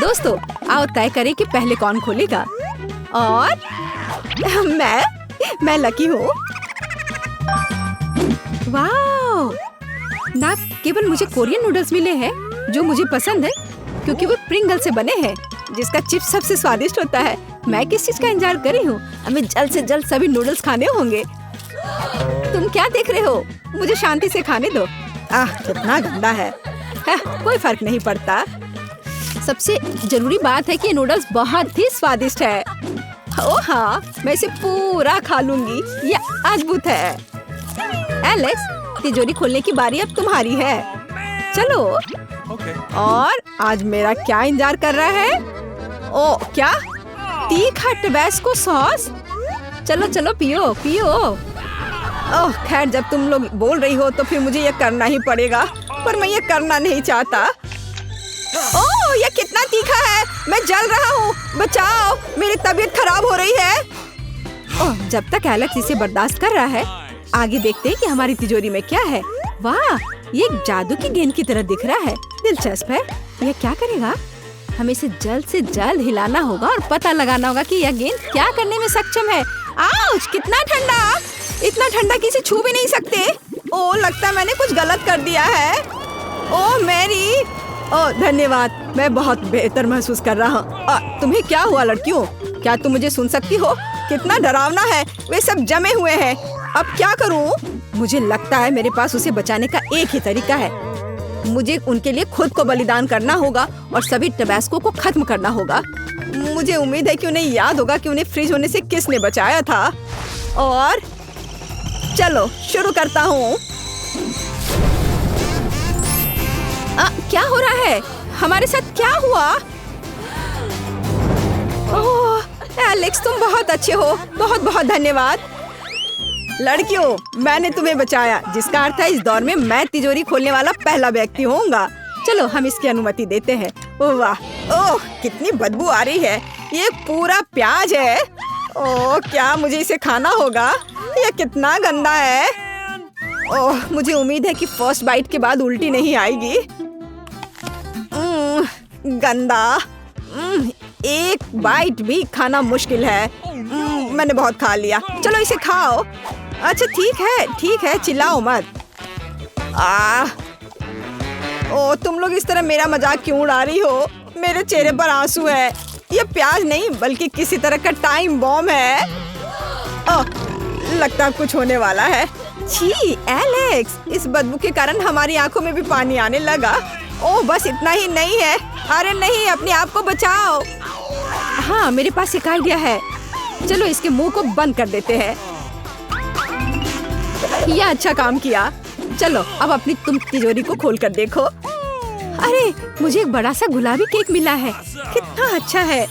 दोस्तों आओ तय करें कि पहले कौन खोलेगा। और मैं लकी हूँ। वाह! ना केवल मुझे कोरियन नूडल्स मिले हैं जो मुझे पसंद है क्योंकि वो प्रिंगल से बने हैं जिसका चिप्स सबसे स्वादिष्ट होता है। मैं किस चीज का इंतजार कर रही हूँ? हमें जल्द से जल्द सभी नूडल्स खाने होंगे। तुम क्या देख रहे हो? मुझे शांति से खाने दो। कितना गंदा है। कोई फर्क नहीं पड़ता। सबसे जरूरी बात है कि नूडल्स बहुत ही स्वादिष्ट है। ओह हाँ, मैं इसे पूरा खा लूंगी। यह अद्भुत है। एलेक्स, तिजोरी खोलने की बारी अब तुम्हारी है। चलो। और आज मेरा क्या इंतजार कर रहा है? ओह क्या? तीखा टबैस्को सॉस? चलो चलो पियो पियो। ओह खैर, जब तुम लोग बोल रही हो तो फिर मुझे ये करना ही पड़ेगा, पर मैं ये करना नहीं चाहता। ओह ये कितना तीखा है, मैं जल रहा हूँ, बचाओ, मेरी तबीयत खराब हो रही है। ओह जब तक एलेक्स इसे बर्दाश्त कर रहा है, आगे देखते हैं कि हमारी तिजोरी में क्या है। वाह, ये एक जादू की गेंद की तरह दिख रहा है। दिलचस्प है। यह क्या करेगा? हमें इसे जल्द से जल्द हिलाना होगा और पता लगाना होगा कि यह गेंद क्या करने में सक्षम है। आउच, कितना ठंडा! इतना ठंडा किसी छू भी नहीं सकते। ओह लगता है मैंने कुछ गलत कर दिया है। ओह मैरी, ओह धन्यवाद, मैं बहुत बेहतर महसूस कर रहा हूँ। तुम्हें क्या हुआ लड़कियों? क्या तुम मुझे सुन सकती हो? कितना डरावना है, वे सब जमे हुए हैं। अब क्या करूँ? मुझे लगता है मेरे पास उसे बचाने का एक ही तरीका है। मुझे उनके लिए खुद को बलिदान करना होगा और सभी टबैस्को को खत्म करना होगा। मुझे उम्मीद है कि उन्हें याद होगा कि उन्हें फ्रीज होने से किसने बचाया था। और चलो शुरू करता हूँ। क्या हो रहा है? हमारे साथ क्या हुआ? ओह एलेक्स, तुम बहुत अच्छे हो। बहुत बहुत धन्यवाद। लड़कियों, मैंने तुम्हें बचाया, जिसका अर्थ है इस दौर में मैं तिजोरी खोलने वाला पहला व्यक्ति होऊंगा। चलो हम इसकी अनुमति देते हैं। ओह वाह, ओह कितनी बदबू आ रही है। ये पूरा प्याज है। ओह क्या मुझे इसे खाना होगा? ये कितना गंदा है। ओह मुझे उम्मीद है कि फर्स्ट बाइट के बाद उल्टी नहीं आएगी। गंदा। एक बाइट भी खाना मुश्किल है। मैंने बहुत खा लिया। चलो इसे खाओ। अच्छा ठीक है, चिल्लाओ मत। ओ तुम लोग इस तरह मेरा मजाक क्यों उड़ा रही हो? मेरे चेहरे पर आंसू है। ये प्याज नहीं बल्कि किसी तरह का टाइम बॉम्ब है। लगता है कुछ होने वाला है। छी एलेक्स, इस बदबू के कारण हमारी आंखों में भी पानी आने लगा। ओह बस इतना ही नहीं है। अरे नहीं, अपने आप को बचाओ। हाँ मेरे पास एक आइडिया है। चलो इसके मुंह को बंद कर देते हैं। यह अच्छा काम किया। चलो अब अपनी तुम तिजोरी को खोल कर देखो। अरे मुझे एक बड़ा सा गुलाबी केक मिला है। कितना अच्छा है।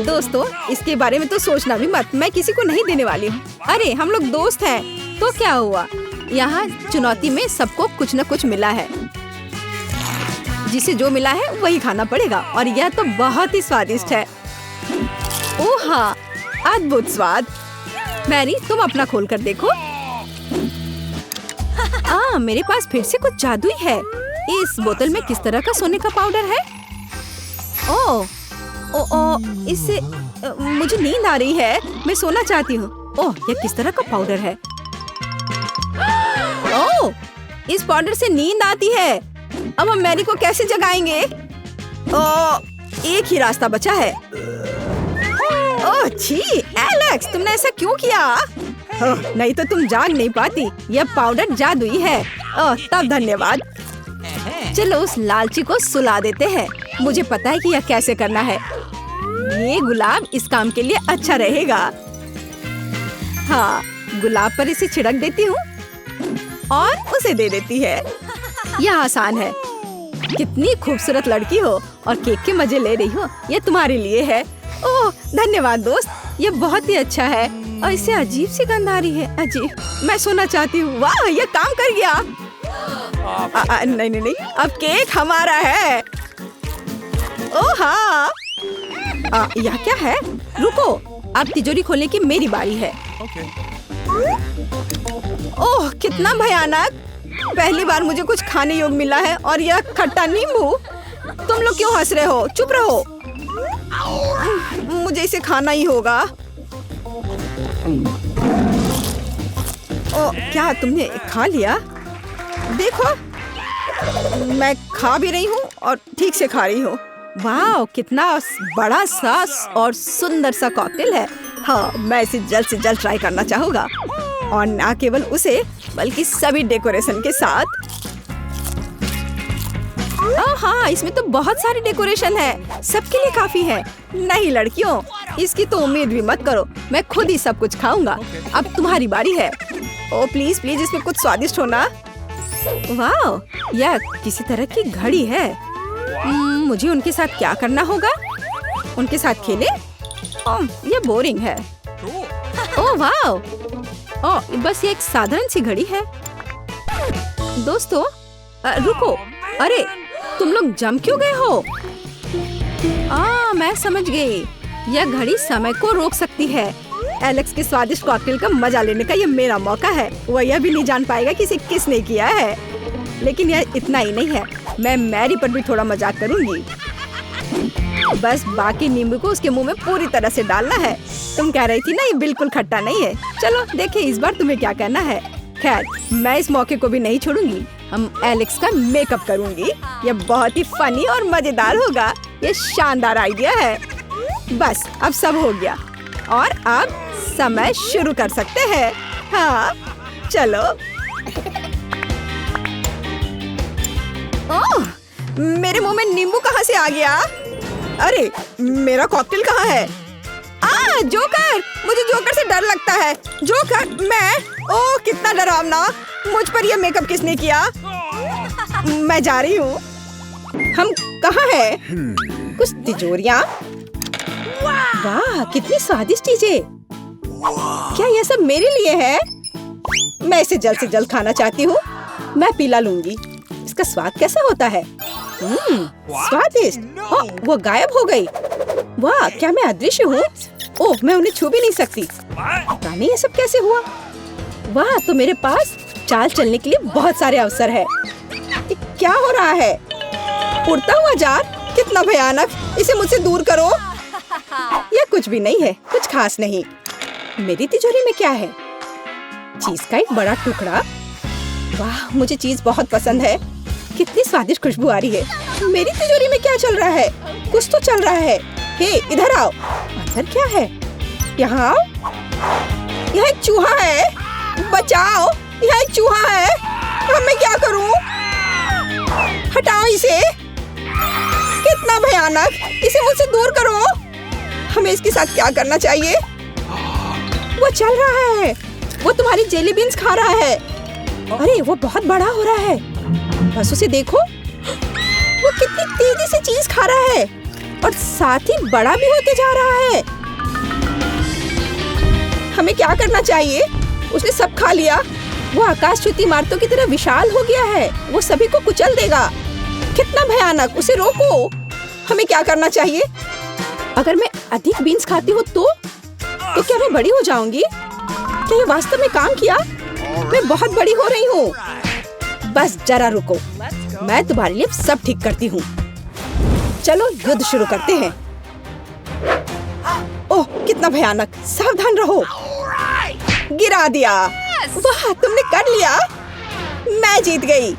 दोस्तों इसके बारे में तो सोचना भी मत, मैं किसी को नहीं देने वाली हूँ। अरे हम लोग दोस्त हैं, तो क्या हुआ? यहाँ चुनौती में सबको कुछ न कुछ मिला है। जिसे जो मिला है वही खाना पड़ेगा और यह तो बहुत ही स्वादिष्ट है। ओह हाँ, अद्भुत स्वाद। मैरी तुम अपना खोल कर देखो। मेरे पास फिर से कुछ जादुई है। इस बोतल में किस तरह का सोने का पाउडर है? इससे मुझे नींद आ रही है। मैं सोना चाहती हूँ। ओह यह किस तरह का पाउडर है? ओह इस पाउडर से नींद आती है। अब हम मैरी को कैसे जगाएंगे? एक ही रास्ता बचा है। ओह छी एलेक्स, तुमने ऐसा क्यों किया? नहीं तो तुम जाग नहीं पाती। यह पाउडर जादुई है। तब धन्यवाद। चलो उस लालची को सुला देते हैं। मुझे पता है कि यह कैसे करना है। ये गुलाब इस काम के लिए अच्छा रहेगा। हाँ गुलाब पर इसे छिड़क देती हूँ और उसे दे देती है। यह आसान है। कितनी खूबसूरत लड़की हो और केक के मजे ले रही हो। यह तुम्हारे लिए है। ओह धन्यवाद दोस्त, यह बहुत ही अच्छा है। और इससे अजीब सी गंध आ रही है। अजीब, मैं सोना चाहती हूँ। वाह यह काम कर गया। नहीं, अब केक हमारा है। ओह हाँ, यह क्या है? रुको, अब तिजोरी खोलने की मेरी बारी है। ओह कितना भयानक। पहली बार मुझे कुछ खाने योग्य मिला है और यह खट्टा नींबू। तुम लोग क्यों हंस रहे हो? चुप रहो। मुझे इसे खाना ही होगा। ओ, क्या तुमने खा लिया? देखो, मैं खा भी रही हूँ और ठीक से खा रही हूँ। वाह, कितना बड़ा सा और सुंदर सा कॉकटेल है। हाँ, मैं इसे जल्द से जल्द ट्राई करना चाहूँगा, और ना केवल उसे बल्कि सभी डेकोरेशन के साथ। हाँ, इसमें तो बहुत सारी डेकोरेशन है, सबके लिए काफी है। नहीं लड़कियों, इसकी तो उम्मीद भी मत करो, मैं खुद ही सब कुछ खाऊंगा। अब तुम्हारी बारी है। ओ प्लीज प्लीज, इसमें कुछ स्वादिष्ट होना। वाह, यह किसी तरह की घड़ी है। मुझे उनके साथ क्या करना होगा? उनके साथ खेले? ये बोरिंग है। ओह वाह, ओह बस ये एक साधारण सी घड़ी है। दोस्तों रुको, अरे तुम लोग जम क्यों गए हो? मैं समझ गई, यह घड़ी समय को रोक सकती है। एलेक्स के स्वादिष्ट कॉकटेल का मजा लेने का ये मेरा मौका है। वह यह भी नहीं जान पाएगा कि इसे किसने किया है। लेकिन यह इतना ही नहीं है, मैं मैरी पर भी थोड़ा मजाक करूंगी। बस बाकी नींबू को उसके मुंह में पूरी तरह से डालना है। तुम कह रही थी ना ये बिल्कुल खट्टा नहीं है। चलो देखें इस बार तुम्हें क्या करना है। खैर, मैं इस मौके को भी नहीं छोड़ूंगी। हम एलेक्स का मेकअप करूंगी। यह बहुत ही फनी और मजेदार होगा। ये शानदार आइडिया है। बस अब सब हो गया और अब समय शुरू कर सकते हैं। हाँ चलो। ओह, मेरे मुंह में नींबू कहाँ से आ गया? अरे मेरा कॉकटेल कहाँ है? जोकर, मुझे जोकर से डर लगता है। जोकर, मैं? ओह कितना डरावना। मुझ पर यह मेकअप किसने किया? मैं जा रही हूँ। हम कहाँ हैं? कुछ तिजोरियाँ। वाह कितनी स्वादिष्ट चीजें। क्या यह सब मेरे लिए है? मैं इसे जल्द से जल्द खाना चाहती हूँ। मैं पीला लूंगी। इसका स्वाद कैसा होता है? स्वादिष्ट। वो गायब हो गई। वाह, क्या मैं अदृश्य हूँ? ओह, मैं उन्हें छू भी नहीं सकती। पता नहीं ये सब कैसे हुआ। वाह, तो मेरे पास चाल चलने के लिए बहुत सारे अवसर है। ये क्या हो रहा है? उड़ता हुआ जार, कितना भयानक। इसे मुझसे दूर करो। यह कुछ भी नहीं है, कुछ खास नहीं। मेरी तिजोरी में क्या है? चीज का एक बड़ा टुकड़ा। वाह, मुझे चीज बहुत पसंद है। कितनी स्वादिष्ट खुशबू आ रही है। मेरी तिजोरी में क्या चल रहा है? कुछ तो चल रहा है। हे, इधर आओ। अंदर क्या है? यहाँ आओ। यह एक चूहा है। बचाओ, यह एक चूहा है। अब मैं क्या करूं? हटाओ इसे। कितना भयानक। इसे मुझसे दूर करो। हमें इसके साथ क्या करना चाहिए? वो चल रहा है। वो तुम्हारी जेली बीन्स खा रहा है। अरे वो बहुत बड़ा हो रहा है। बस उसे देखो, वो कितनी तेजी से चीज खा रहा है और साथ ही बड़ा भी होते जा रहा है। हमें क्या करना चाहिए? उसने सब खा लिया। वो आकाशच्युति इमारतों की तरह विशाल हो गया है। वो सभी को कुचल देगा। कितना भयानक। उसे रोको। हमें क्या करना चाहिए? अगर मैं अधिक बीन्स खाती हूँ तो क्या मैं बड़ी हो जाऊंगी? क्या ये वास्तव में काम किया? मैं बहुत बड़ी हो रही हूँ। बस जरा रुको, मैं तुम्हारे लिए सब ठीक करती हूँ। चलो युद्ध शुरू करते हैं। ओह कितना भयानक। सावधान रहो। गिरा दिया। वाह, तुमने कर लिया। मैं जीत गई।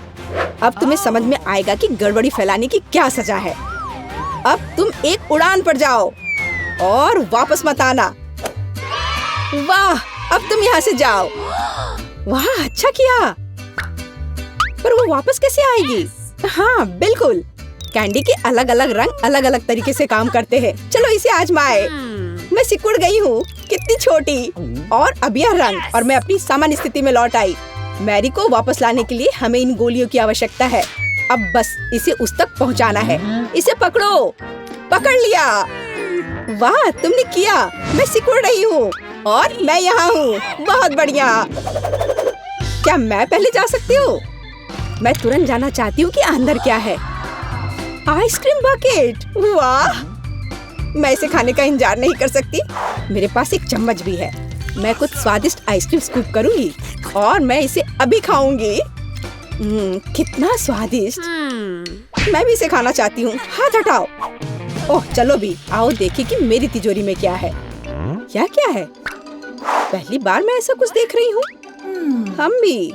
अब तुम्हें समझ में आएगा कि गड़बड़ी फैलाने की क्या सजा है। अब तुम एक उड़ान पर जाओ और वापस मत आना। वाह, अब तुम यहाँ से जाओ। वाह, अच्छा किया। पर वो वापस कैसे आएगी? हाँ बिल्कुल, कैंडी के अलग अलग रंग अलग अलग तरीके से काम करते हैं। चलो इसे आजमाए। मैं सिकुड़ गई हूँ। कितनी छोटी। और अब यह रंग और मैं अपनी सामान्य स्थिति में लौट आई। मैरी को वापस लाने के लिए हमें इन गोलियों की आवश्यकता है। अब बस इसे उस तक पहुँचाना है। इसे पकड़ो। पकड़ लिया। वाह, तुमने किया। मैं सिकुड़ रही हूँ और मैं यहाँ हूँ। बहुत बढ़िया। क्या मैं पहले जा सकती हूँ? मैं तुरंत जाना चाहती हूँ कि अंदर क्या है। Ice cream bucket. वाह, मैं इसे खाने का इंतजार नहीं कर सकती। मेरे पास एक चम्मच भी है। मैं कुछ स्वादिष्ट आइसक्रीम स्कूप करूंगी और मैं इसे अभी खाऊंगी। कितना स्वादिष्ट। मैं भी इसे खाना चाहती हूँ। हाथ हटाओ। ओह चलो भी, आओ देखें कि मेरी तिजोरी में क्या है। क्या क्या है? पहली बार मैं ऐसा कुछ देख रही हूँ। हम भी।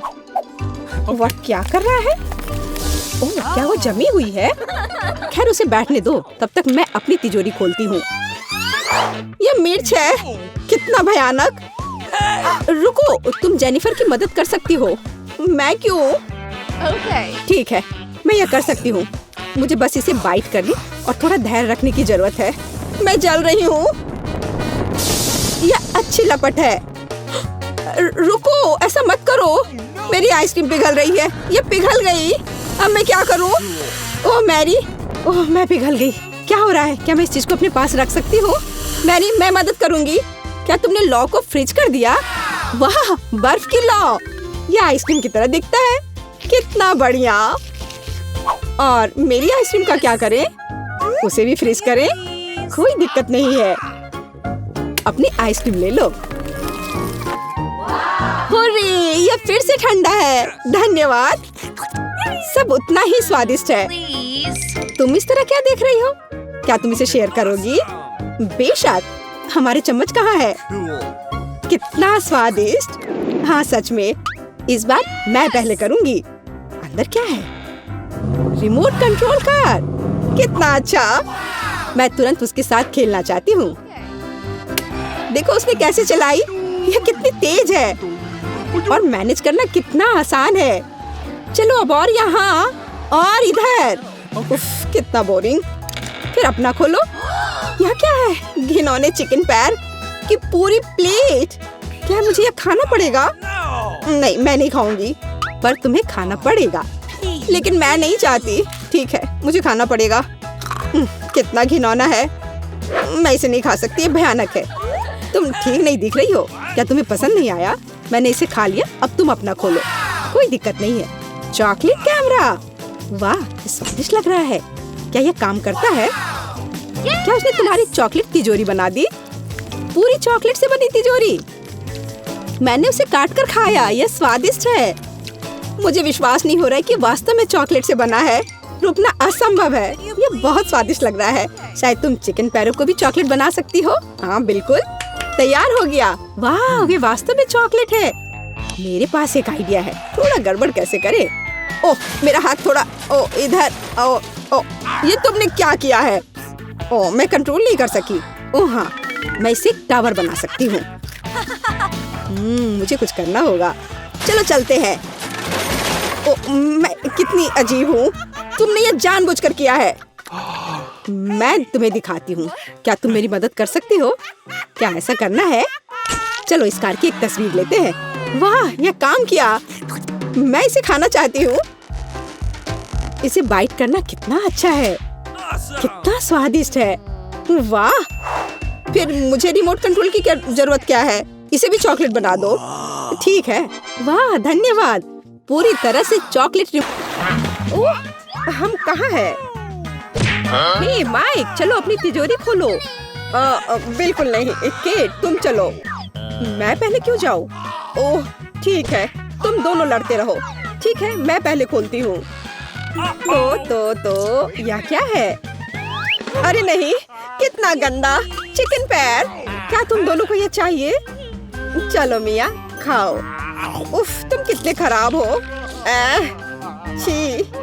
वह क्या कर रहा है? ओह क्या वो जमी हुई है? खैर उसे बैठने दो, तब तक मैं अपनी तिजोरी खोलती हूँ। ये मिर्च है। कितना भयानक। रुको, तुम जेनिफर की मदद कर सकती हो। मैं क्यों? ठीक है, मैं यह कर सकती हूँ। मुझे बस इसे बाइट करनी और थोड़ा धैर्य रखने की जरूरत है। मैं जल रही हूँ। यह अच्छी लपट है। रुको, ऐसा मत करो। मेरी आइसक्रीम पिघल रही है। ये पिघल गई। अब मैं क्या करूँ? ओह मैरी, ओह मैं पिघल गई। क्या हो रहा है? क्या मैं इस चीज को अपने पास रख सकती हूँ? मैरी, मैं मदद करूँगी। क्या तुमने लॉ को फ्रीज कर दिया? वाह, बर्फ की लॉ। ये आइसक्रीम की तरह दिखता है। कितना बढ़िया। और मेरी आइसक्रीम का क्या करें? उसे भी फ्रीज करें? कोई दिक्कत नहीं है। अपनी आइसक्रीम ले लो। हुर्रे, ये फिर से ठंडा है। धन्यवाद। सब उतना ही स्वादिष्ट है। तुम इस तरह क्या देख रही हो? क्या तुम इसे शेयर करोगी? बेशक। हमारे चम्मच कहाँ है? कितना स्वादिष्ट। हाँ सच में। इस बार मैं पहले करूँगी। अंदर क्या है? Remote control car. कितना अच्छा। मैं तुरंत उसके साथ खेलना चाहती हूँ। देखो उसने कैसे चलाई। यह कितनी तेज है और मैनेज करना कितना आसान है। चलो अब और यहाँ और इधर। उफ, कितना बोरिंग। फिर अपना खोलो। यह क्या है? घिनौने चिकन पैर की पूरी प्लेट। क्या मुझे यह खाना पड़ेगा? नहीं, मैं नहीं खाऊंगी। पर तुम्हें खाना पड़ेगा। लेकिन मैं नहीं चाहती। ठीक है, मुझे खाना पड़ेगा। कितना घिनौना है। मैं इसे नहीं खा सकती, ये भयानक है। तुम ठीक नहीं दिख रही हो। क्या तुम्हें पसंद नहीं आया? मैंने इसे खा लिया, अब तुम अपना खोलो। कोई दिक्कत नहीं है। Chocolate camera. वाह, ये स्वादिष्ट लग रहा है। क्या यह काम करता है? क्या उसने तुम्हारी चॉकलेट तिजोरी बना दी? पूरी चॉकलेट से बनी तिजोरी। मैंने उसे काट कर खाया। यह स्वादिष्ट है। मुझे विश्वास नहीं हो रहा है कि वास्तव में चॉकलेट से बना है। रुकना असंभव है। यह बहुत स्वादिष्ट लग रहा है। शायद तुम चिकन पैरों को भी चॉकलेट बना सकती हो। हाँ बिल्कुल, तैयार हो गया। वाह, ये वास्तव में चॉकलेट है। मेरे पास एक आइडिया है। थोड़ा गड़बड़ कैसे करे? ओह, मेरा हाथ थोड़ा। ओह, इधर। ओह, ये तुमने क्या किया है? ओह, मैं कंट्रोल नहीं कर सकी। ओह हाँ, मैं इसे एक टावर बना सकती हूँ। मुझे कुछ करना होगा। चलो चलते हैं। ओह, मैं कितनी अजीब हूँ। तुमने ये जानबूझकर किया है। मैं तुम्हें दिखाती हूँ। क्या तुम मेरी मदद कर सकती हो? क्या ऐसा करना है? चलो इस कार की एक तस्वीर लेते हैं। वाह, यह काम किया। मैं इसे खाना चाहती हूँ। इसे बाइट करना कितना अच्छा है। कितना स्वादिष्ट है। वाह, फिर मुझे रिमोट कंट्रोल की जरूरत क्या है? इसे भी चॉकलेट बना दो। ठीक है। वाह, धन्यवाद। पूरी तरह से चॉकलेट। ओह, हम कहाँ हैं? हे माइक, चलो अपनी तिजोरी खोलो। बिल्कुल नहीं। केट, तुम चलो। मैं पहले क्यों जाऊँ? ओह ठीक है, तुम दोनों लड़ते रहो। ठीक है, मैं पहले खोलती हूँ। तो यह क्या है? अरे नहीं, कितना गंदा चिकन पैर। क्या तुम दोनों को ये चाहिए? चलो मिया, खाओ। उफ, तुम कितने खराब हो। छी,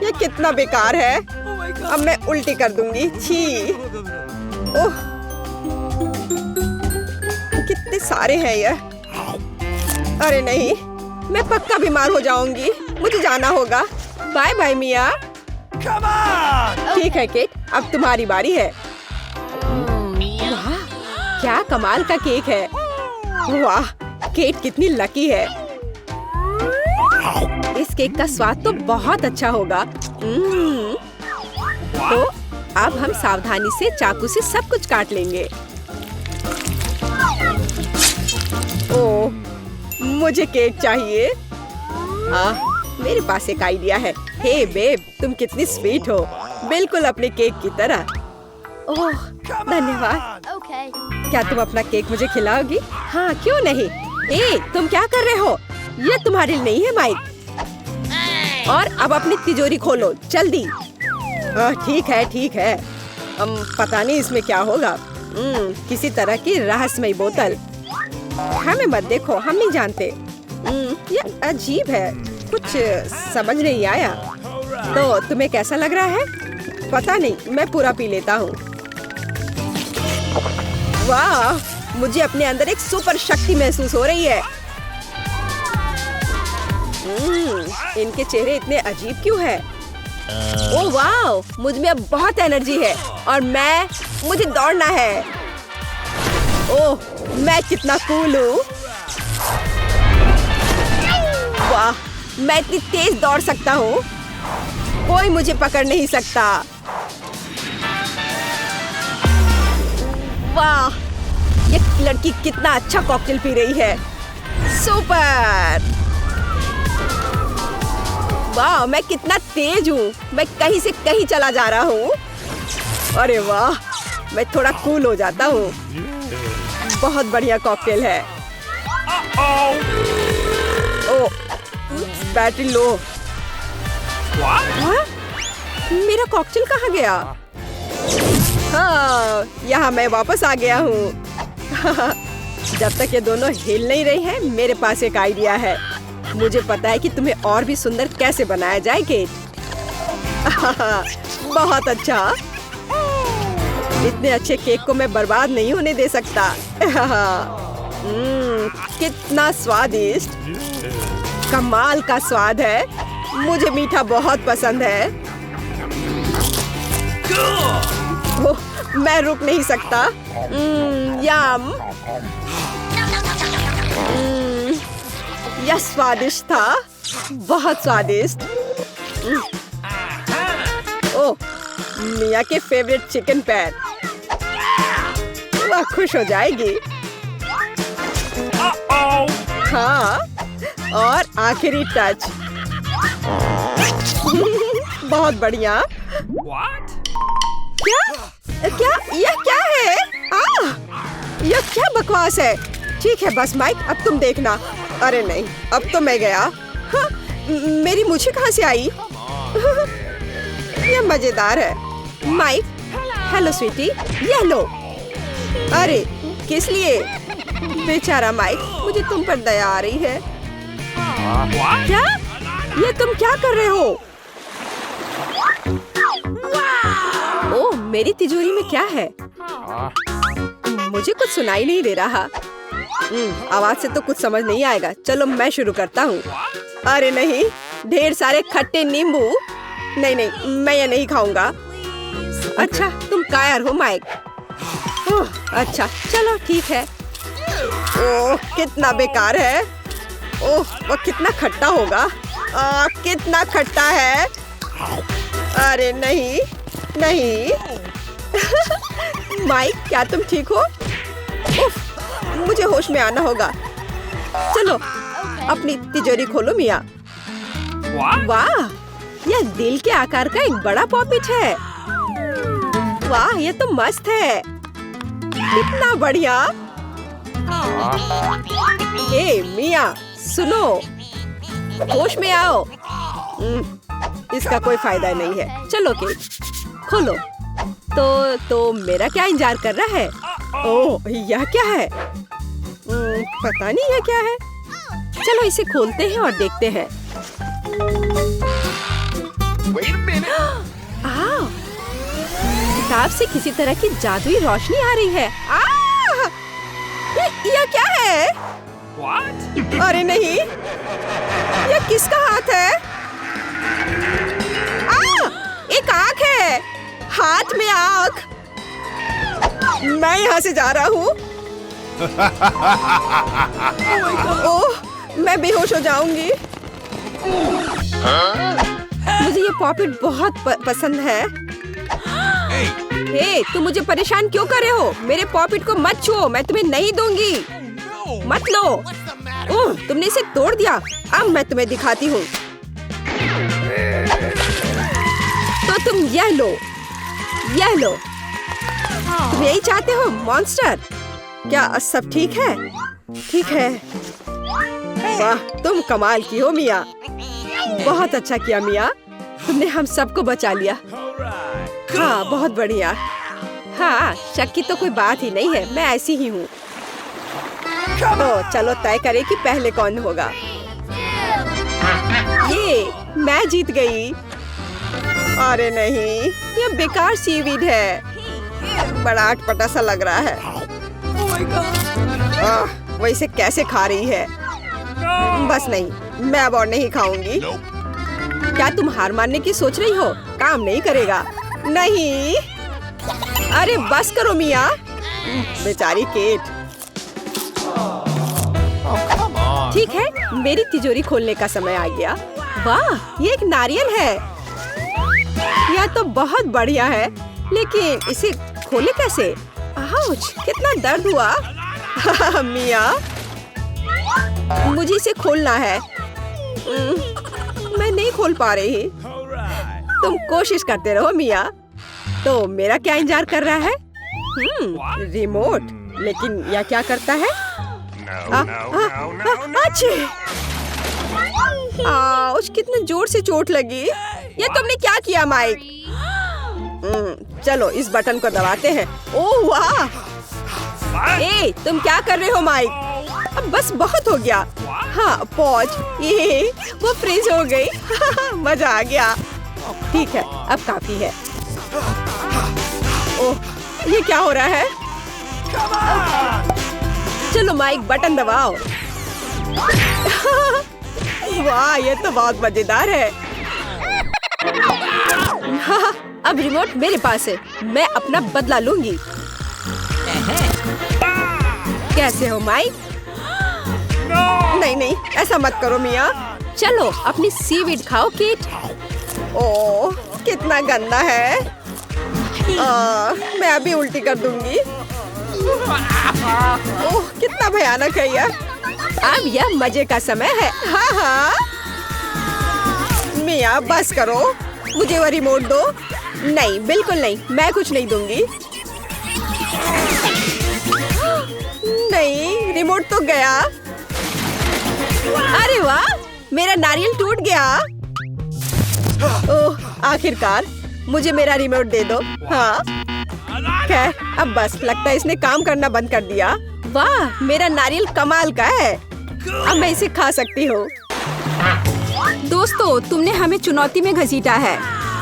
ये कितना बेकार है। अब मैं उल्टी कर दूंगी। छी, ओह, कितने सारे हैं ये। अरे नहीं, मैं पक्का बीमार हो जाऊंगी। मुझे जाना होगा। बाय बाय मिया। ठीक है केट, अब तुम्हारी बारी है। वाह, क्या कमाल का केक है। वाह, केट कितनी लकी है। इस केक का स्वाद तो बहुत अच्छा होगा। तो अब हम सावधानी से चाकू से सब कुछ काट लेंगे। ओह, मुझे केक चाहिए। मेरे पास एक आइडिया है। हे बेब, तुम कितनी स्वीट हो, बिल्कुल अपने केक की तरह। ओह, धन्यवाद। क्या तुम अपना केक मुझे खिलाओगी? हाँ, क्यों नहीं। तुम क्या कर रहे हो? ये तुम्हारे लिए नहीं है माइक। और अब अपनी तिजोरी खोलो, जल्दी। ठीक है ठीक है। पता नहीं इसमें क्या होगा। किसी तरह की रहस्यमयी बोतल। हमें मत देखो, हम नहीं जानते। ये अजीब है, कुछ समझ नहीं आया। तो तुम्हें कैसा लग रहा है? पता नहीं, मैं पूरा पी लेता हूँ। वाह, मुझे अपने अंदर एक सुपर शक्ति महसूस हो रही है। इनके चेहरे इतने अजीब क्यों है? ओह वाह, मुझ में अब बहुत एनर्जी है और मुझे दौड़ना है। ओह, मैं कितना कूल हूँ। वाह, मैं इतनी तेज दौड़ सकता हूँ, कोई मुझे पकड़ नहीं सकता। वाह, ये लड़की कितना अच्छा कॉकटेल पी रही है। सुपर! वाह, मैं कितना तेज हूँ, मैं कहीं से कहीं चला जा रहा हूँ। अरे वाह, मैं थोड़ा कूल हो जाता हूँ। बहुत बढ़िया कॉकटेल है। ओह, बैटरी लो। हाँ? मेरा कॉकटेल कहाँ गया? हाँ, यहाँ मैं वापस आ गया हूँ। जब तक ये दोनों हिल नहीं रही हैं, मेरे पास एक आइडिया है। मुझे पता है कि तुम्हें और भी सुंदर कैसे बनाया जाए, केट। बहुत अच्छा। इतने अच्छे केक को मैं बर्बाद नहीं होने दे सकता। कितना स्वादिष्ट, कमाल का स्वाद है। मुझे मीठा बहुत पसंद है। ओह, मैं रुक नहीं सकता। यम। यह स्वादिष्ट था, बहुत स्वादिष्ट। ओह, मिया के फेवरेट चिकन पैर। वह खुश हो जाएगी। हाँ, और आखिरी टच। बहुत बढ़िया। क्या यह क्या है? यह क्या बकवास है? ठीक है बस माइक, अब तुम देखना। अरे नहीं, अब तो मैं गया। हाँ, मेरी मुझे कहाँ से आई? यह मजेदार है। माइक, हेलो स्वीटी, यह लो। अरे किस लिए? बेचारा माइक, मुझे तुम पर दया आ रही है। क्या? ये तुम क्या कर रहे हो? ओह, मेरी तिजोरी में क्या है? मुझे कुछ सुनाई नहीं दे रहा। आवाज से तो कुछ समझ नहीं आएगा। चलो मैं शुरू करता हूँ। अरे नहीं, ढेर सारे खट्टे नींबू। नहीं नहीं, मैं ये नहीं खाऊंगा। अच्छा, तुम कायर हो माइक। अच्छा, चलो ठीक है। ओह, कितना बेकार है। ओह, वो कितना खट्टा होगा। कितना खट्टा है। अरे नहीं नहीं। माइक, क्या तुम ठीक हो? उफ, मुझे होश में आना होगा। चलो अपनी तिजोरी खोलो मिया। वाह, यह दिल के आकार का एक बड़ा पॉपिट है। वाह, यह तो मस्त है। कितना बढ़िया। ए मिया, सुनो, होश में आओ। इसका कोई फायदा नहीं है। चलो केक खोलो। तो मेरा क्या इंतजार कर रहा है? ओह, यह क्या है? पता नहीं यह क्या है। चलो इसे खोलते हैं और देखते हैं। किताब से किसी तरह की जादुई रोशनी आ रही है। यह क्या है? What? अरे नहीं, यह किसका हाथ है? एक आँख है। हाथ में आँख। मैं यहाँ से जा रहा हूँ। ओह, मैं बेहोश हो जाऊंगी। मुझे ये पॉपिट बहुत पसंद है। हे, तुम मुझे परेशान क्यों कर रहे हो? मेरे पॉपिट को मत छुओ, मैं तुम्हें नहीं दूंगी। मत लो। ओह, तुमने इसे तोड़ दिया। अब मैं तुम्हें दिखाती हूँ। तो तुम यह लो, यह लो। तुम यही चाहते हो मॉन्स्टर? क्या सब ठीक है? ठीक है। वाह, तुम कमाल की हो मिया। बहुत अच्छा किया मिया, तुमने हम सबको बचा लिया। हाँ, बहुत बढ़िया। हाँ, शक की तो कोई बात ही नहीं है, मैं ऐसी ही हूँ। तो चलो तय करें कि पहले कौन होगा। ये मैं जीत गई। अरे नहीं, ये बेकार सीवीड है, बड़ा अटपटा सा लग रहा है। वो इसे कैसे खा रही है? बस नहीं, मैं अब और नहीं खाऊंगी। क्या तुम हार मानने की सोच रही हो? काम नहीं करेगा। नहीं, अरे बस करो मिया। बेचारी केट। ठीक है, मेरी तिजोरी खोलने का समय आ गया। वाह, ये एक नारियल है। यह तो बहुत बढ़िया है, लेकिन इसे खोले कैसे? आउच, कितना दर्द हुआ। मिया, मुझे इसे खोलना है। मैं नहीं खोल पा रही। तुम कोशिश करते रहो मिया। तो मेरा क्या इंतजार कर रहा है? रिमोट, लेकिन यह क्या करता है? आउच, कितने जोर से चोट लगी। ये तुमने क्या किया माइक? चलो इस बटन को दबाते हैं। ओह वाह! ए, तुम क्या कर रहे हो माइक? अब बस बहुत हो गया। हाँ, पॉज। ये वो फ्रीज हो गई। मजा आ गया। ठीक है, अब काफी है। ओह, ये क्या हो रहा है? चलो माइक, बटन दबाओ। वाह, ये तो बहुत मजेदार है। अब रिमोट मेरे पास है, मैं अपना बदला लूंगी। कैसे हो माइक? नहीं नहीं, ऐसा मत करो मिया। चलो अपनी सीवीड खाओ केट। ओह, कितना गंदा है। मैं अभी उल्टी कर दूंगी। ओह, कितना भयानक है यह। अब यह मजे का समय है। हाँ हाँ मिया, बस करो, मुझे वो रिमोट दो। नहीं, बिल्कुल नहीं, मैं कुछ नहीं दूंगी। नहीं, रिमोट तो गया। अरे वाह, मेरा नारियल टूट गया। ओह, आखिरकार मुझे मेरा रिमोट दे दो। हाँ, खैर, अब बस लगता है इसने काम करना बंद कर दिया। वाह, मेरा नारियल कमाल का है। अब मैं इसे खा सकती हूँ। दोस्तों, तुमने हमें चुनौती में घसीटा है।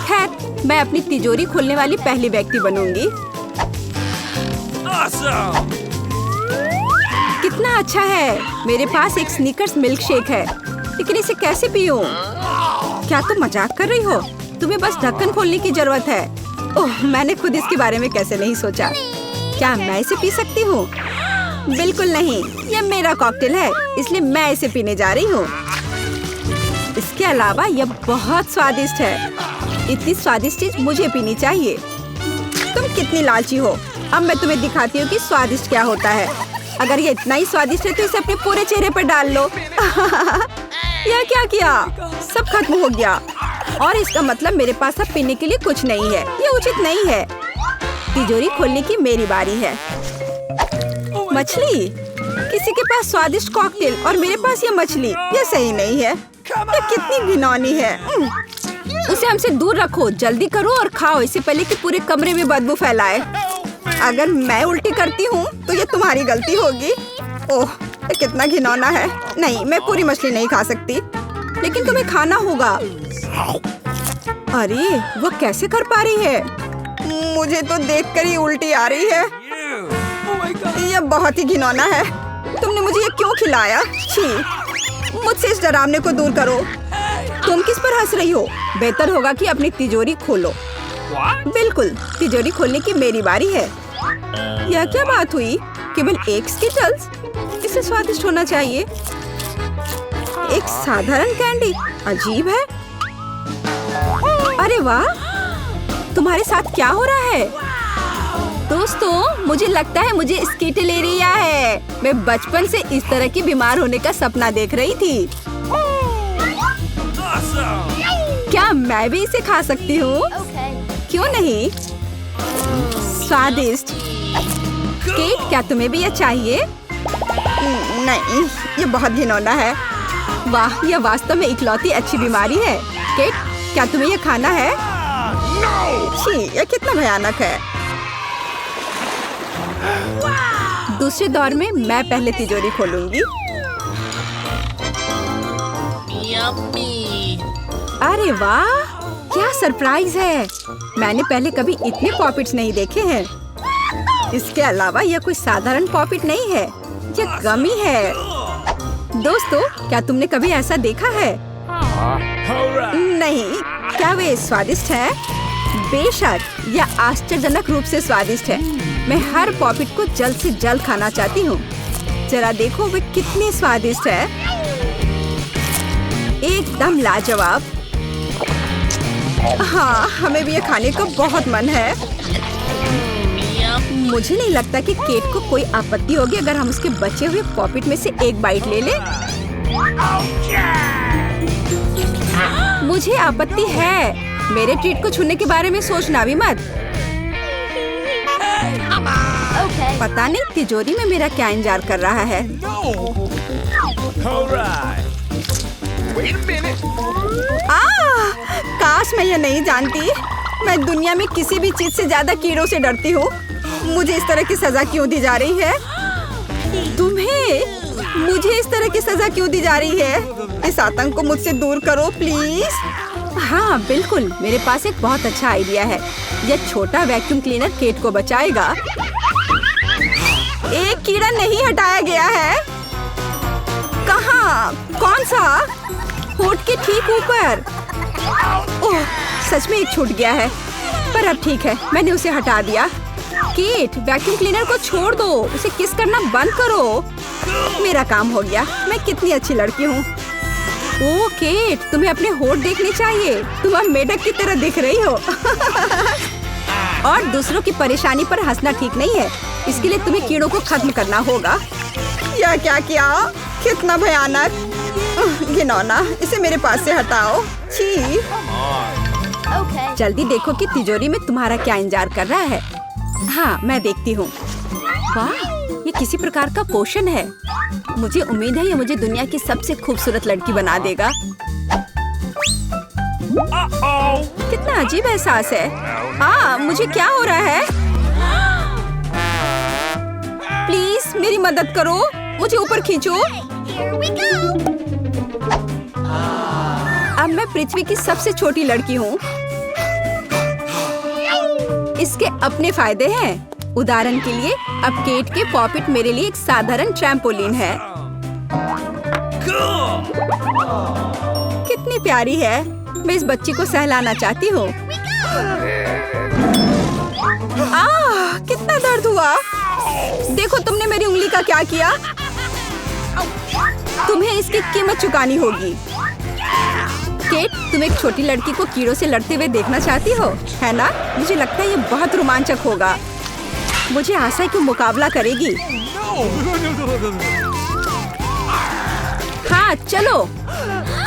खैर, मैं अपनी तिजोरी खोलने वाली पहली व्यक्ति बनूंगी। कितना अच्छा है। मेरे पास एक स्नीकर्स मिल्क शेक है, लेकिन इसे कैसे पीऊं? क्या तुम मजाक कर रही हो? तुम्हें बस ढक्कन खोलने की जरूरत है। ओह, मैंने खुद इसके बारे में कैसे नहीं सोचा। क्या मैं इसे पी सकती हूँ? बिल्कुल नहीं, यह मेरा कॉकटेल है, इसलिए मैं इसे पीने जा रही हूँ। इसके अलावा यह बहुत स्वादिष्ट है। इतनी स्वादिष्ट चीज मुझे पीनी चाहिए। तुम कितनी लालची हो। अब मैं तुम्हें दिखाती हूँ कि स्वादिष्ट क्या होता है। अगर ये इतना ही स्वादिष्ट है तो इसे अपने पूरे चेहरे पर डाल लो। यह क्या किया? सब खत्म हो गया। और इसका मतलब मेरे पास अब पीने के लिए कुछ नहीं है। ये उचित नहीं है। तिजोरी खोलने की मेरी बारी है। मछली? किसी के पास स्वादिष्ट कॉकटेल और मेरे पास ये मछली। ये सही नहीं है। ये कितनी घिनौनी है। उसे हमसे दूर रखो। जल्दी करो और खाओ, इससे पहले कि पूरे कमरे में बदबू फैलाए। अगर मैं उल्टी करती हूँ तो ये तुम्हारी गलती होगी। ओह, ये कितना घिनौना है। नहीं, मैं पूरी मछली नहीं खा सकती, लेकिन तुम्हें खाना होगा। अरे, वो कैसे कर पा रही है? मुझे तो देखकर ही उल्टी आ रही है। ये बहुत ही घिनौना है। तुमने मुझे ये क्यों खिलाया? छी, मुझसे इस डरावने को दूर करो। तुम किस पर हंस रही हो? बेहतर होगा कि अपनी तिजोरी खोलो। बिल्कुल, तिजोरी खोलने की मेरी बारी है। यह क्या बात हुई? केवल एक स्किटल्स? इसे स्वादिष्ट होना चाहिए। एक साधारण कैंडी? अजीब है। अरे वाह, तुम्हारे साथ क्या हो रहा है? दोस्तों, मुझे लगता है मुझे स्किटलेरिया है। मैं बचपन से इस तरह की बीमार होने का सपना देख रही थी। क्या मैं भी इसे खा सकती हूँ? क्यों नहीं? स्वादिष्ट। केट, क्या तुम्हें भी यह चाहिए? नहीं, ये बहुत घिनौना है। वाह, यह वास्तव में इकलौती अच्छी बीमारी है। केट, क्या तुम्हें यह खाना है? छी, ये कितना भयानक है। दूसरे दौर में मैं पहले तिजोरी खोलूंगी। अरे वाह, क्या सरप्राइज है। मैंने पहले कभी इतने पॉपिट्स नहीं देखे हैं। इसके अलावा यह कोई साधारण पॉपिट नहीं है, यह गमी है। दोस्तों, क्या तुमने कभी ऐसा देखा है? नहीं, क्या वे स्वादिष्ट है? बेशक, यह आश्चर्यजनक रूप से स्वादिष्ट है। मैं हर पॉपिट को जल्द से जल्द खाना चाहती हूँ। जरा देखो वे कितने स्वादिष्ट है, एकदम लाजवाब। हाँ, हमें भी ये खाने का बहुत मन है। मुझे नहीं लगता कि केट को कोई आपत्ति होगी अगर हम उसके बचे हुए पॉपिट में से एक बाइट ले लें। मुझे आपत्ति है। मेरे ट्रीट को छूने के बारे में सोचना भी मत। पता नहीं तिजोरी में मेरा क्या इंतजार कर रहा है। काश मैं ये नहीं जानती। मैं दुनिया में किसी भी चीज से ज्यादा कीड़ों से डरती हूँ। मुझे इस तरह की सजा क्यों दी जा रही है? तुम्हें मुझे इस तरह की सजा क्यों दी जा रही है? इस आतंक को मुझसे दूर करो प्लीज। हाँ बिल्कुल, मेरे पास एक बहुत अच्छा आइडिया है। यह छोटा वैक्यूम क्लीनर केट को बचाएगा। एक कीड़ा नहीं हटाया गया है। कहाँ? कौन सा? होठ के ठीक ऊपर। ओह, सच में एक छूट गया है, पर अब ठीक है, मैंने उसे हटा दिया। केट, वैक्यूम क्लीनर को छोड़ दो, उसे किस करना बंद करो। मेरा काम हो गया। मैं कितनी अच्छी लड़की हूँ। ओह केट, तुम्हें अपने होठ देखने चाहिए। तुम अब मेढक की तरह दिख रही हो। और दूसरों की परेशानी पर हंसना ठीक नहीं है। इसके लिए तुम्हें कीड़ों को खत्म करना होगा। यह क्या किया? कितना भयानक, घिनौना। इसे मेरे पास से हटाओ। छी। जल्दी देखो कि तिजोरी में तुम्हारा क्या इंतजार कर रहा है। हाँ, मैं देखती हूँ। वाह, ये किसी प्रकार का पोषण है। मुझे उम्मीद है ये मुझे दुनिया की सबसे खूबसूरत लड़की बना देगा। कितना अजीब एहसास है। मुझे क्या हो रहा है? प्लीज मेरी मदद करो, मुझे ऊपर खींचो। अब मैं पृथ्वी की सबसे छोटी लड़की हूँ। इसके अपने फायदे हैं। उदाहरण के लिए, अब केट के पॉपिट मेरे लिए एक साधारण ट्रैम्पोलिन है। कितनी प्यारी है। मैं इस बच्ची को सहलाना चाहती हूँ। कितना दर्द हुआ। देखो तुमने मेरी उंगली का क्या किया। तुम्हें इसकी कीमत चुकानी होगी। केट, तुम एक छोटी लड़की को कीड़ों से लड़ते हुए देखना चाहती हो, है ना? मुझे लगता है ये बहुत रोमांचक होगा। मुझे आशा है कि मुकाबला करेगी। हाँ चलो,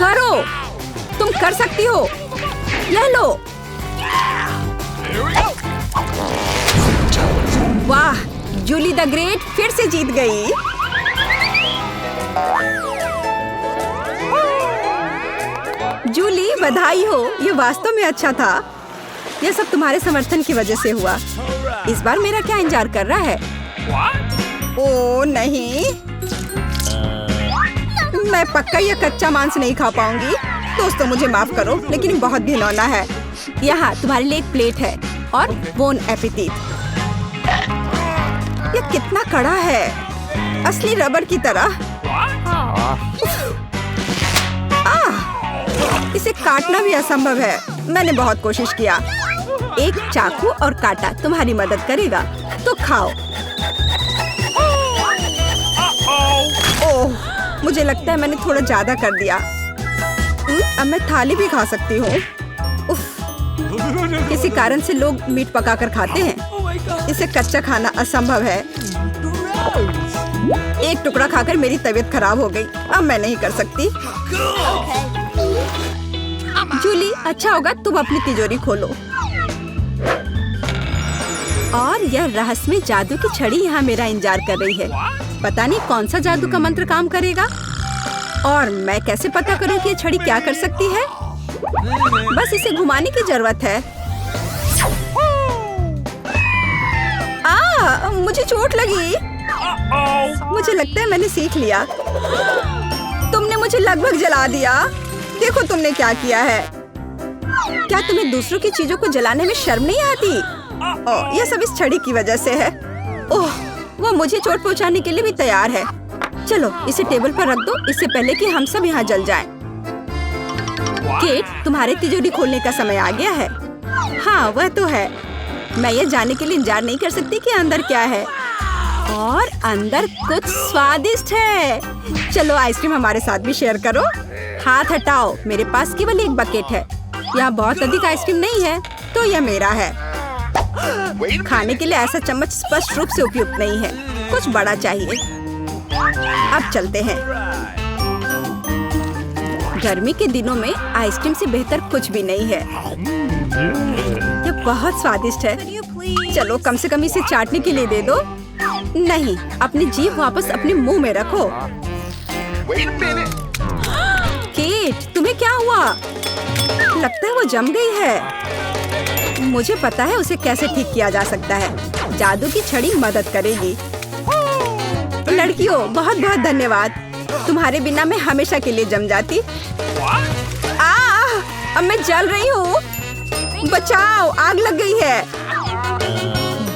करो, तुम कर सकती हो। ले लो। वाह, जूली द ग्रेट फिर से जीत गई। जूली, बधाई हो। ये वास्तव में अच्छा था। यह सब तुम्हारे समर्थन की वजह से हुआ। इस बार मेरा क्या इंतजार कर रहा है? ओह नहीं, मैं पक्का यह कच्चा मांस नहीं खा पाऊंगी। दोस्तों मुझे माफ करो, लेकिन बहुत घिनौना है। यहाँ तुम्हारे लिए एक प्लेट है और बोन एपेटीट। यह कितना कड़ा है, असली रबर की तरह। इसे काटना भी असंभव है। मैंने बहुत कोशिश किया। एक चाकू और कांटा तुम्हारी मदद करेगा, तो खाओ। ओह, मुझे लगता है मैंने थोड़ा ज्यादा कर दिया। अब मैं थाली भी खा सकती हूँ। किसी कारण से लोग मीट पकाकर खाते हैं। इसे कच्चा खाना असंभव है। एक टुकड़ा खाकर मेरी तबीयत खराब हो गई। अब मैं नहीं कर सकती। जूली, अच्छा होगा तुम अपनी तिजोरी खोलो। और यह रहस्यमय जादू की छड़ी यहाँ मेरा इंतजार कर रही है। पता नहीं कौन सा जादू का मंत्र काम करेगा। और मैं कैसे पता करूँ कि ये छड़ी क्या कर सकती है? बस इसे घुमाने की जरूरत है। मुझे चोट लगी। मुझे लगता है मैंने सीख लिया। तुमने मुझे लगभग जला दिया। देखो तुमने क्या किया है। क्या तुम्हें दूसरों की चीजों को जलाने में शर्म नहीं आती? ओह, यह सब इस छड़ी की वजह से है। ओह, वो मुझे चोट पहुंचाने के लिए भी तैयार है। चलो इसे टेबल पर रख दो, इससे पहले कि हम सब यहाँ जल जाएं। केट, तुम्हारे तिजोरी खोलने का समय आ गया है। हाँ, वह तो है। मैं ये जानने के लिए इंतजार नहीं कर सकती कि अंदर क्या है। और अंदर कुछ स्वादिष्ट है। चलो आइसक्रीम हमारे साथ भी शेयर करो। हाथ हटाओ, मेरे पास केवल एक बकेट है। यहाँ बहुत अधिक आइसक्रीम नहीं है, तो यह मेरा है। खाने के लिए ऐसा चम्मच स्पष्ट रूप से उपयुक्त नहीं है, कुछ बड़ा चाहिए। अब चलते हैं। गर्मी के दिनों में आइसक्रीम से बेहतर कुछ भी नहीं है। यह बहुत स्वादिष्ट है। चलो कम से कम इसे चाटने के लिए दे दो। नहीं, अपनी जीभ वापस अपने मुंह में रखो। केट, तुम्हें क्या हुआ? लगता है वो जम गई है। मुझे पता है उसे कैसे ठीक किया जा सकता है। जादू की छड़ी मदद करेगी। लड़कियों, बहुत बहुत धन्यवाद। तुम्हारे बिना मैं हमेशा के लिए जम जाती। अब मैं जल रही हूँ। बचाओ, आग लग गई है।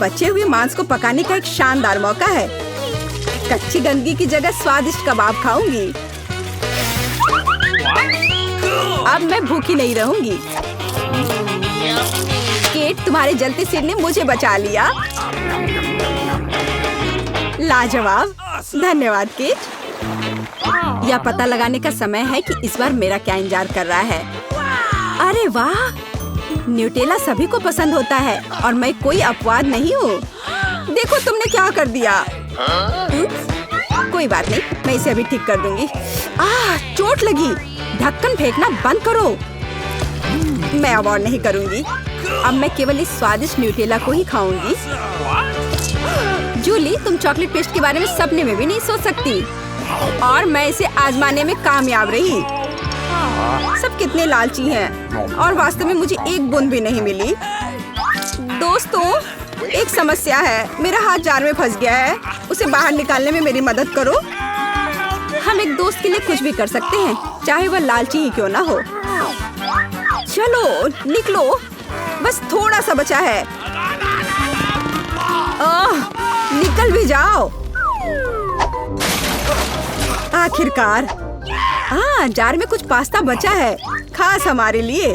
बचे हुए मांस को पकाने का एक शानदार मौका है। कच्ची गंदगी की जगह स्वादिष्ट कबाब खाऊंगी। अब मैं भूखी नहीं रहूंगी। केट, तुम्हारे जलते सिर ने मुझे बचा लिया। लाजवाब, धन्यवाद केट। यह पता लगाने का समय है कि इस बार मेरा क्या इंतजार कर रहा है। अरे वाह, न्यूटेला सभी को पसंद होता है और मैं कोई अपवाद नहीं हूँ। देखो तुमने क्या कर दिया। कोई बात नहीं, मैं इसे अभी ठीक कर दूंगी। चोट लगी। ढक्कन फेंकना बंद करो। मैं अब और नहीं करूंगी। अब मैं केवल इस स्वादिष्ट न्यूटेला को ही खाऊंगी। जूली, तुम चॉकलेट पेस्ट के बारे में सपने में भी नहीं सोच सकती। और मैं इसे आजमाने में कामयाब रही। सब कितने लालची हैं और वास्तव में मुझे एक बूंद भी नहीं मिली। दोस्तों, एक समस्या है। मेरा हाथ जार में फंस गया है। उसे बाहर निकालने में मेरी मदद करो। हम एक दोस्त के लिए कुछ भी कर सकते हैं, चाहे वह लालची ही क्यों ना हो। चलो निकलो, बस थोड़ा सा बचा है। निकल भी जाओ। आखिरकार। जार में कुछ पास्ता बचा है, खास हमारे लिए।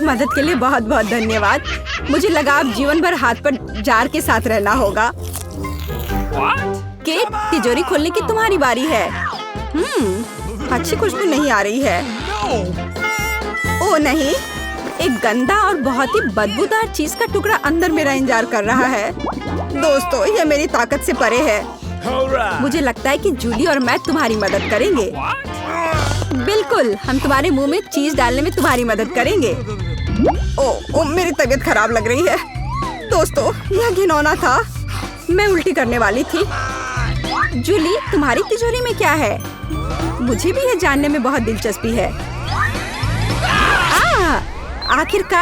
मदद के लिए बहुत बहुत धन्यवाद। मुझे लगा अब जीवन भर हाथ पर जार के साथ रहना होगा। केट, तिजोरी खोलने की तुम्हारी बारी है। अच्छी खुशबू नहीं आ रही है। ओ नहीं, एक गंदा और बहुत ही बदबूदार चीज का टुकड़ा अंदर मेरा इंतजार कर रहा है। दोस्तों, यह मेरी ताकत से परे है। मुझे लगता है कि जूली और मैं तुम्हारी मदद करेंगे। बिल्कुल, हम तुम्हारे मुंह में चीज डालने में तुम्हारी मदद करेंगे। ओ, मेरी तबीयत खराब लग रही है। दोस्तों, यह घिनौना था। मैं उल्टी करने वाली थी। जूली, तुम्हारी तिजोरी में क्या है? मुझे भी यह जानने में बहुत दिलचस्पी है। आखिरकार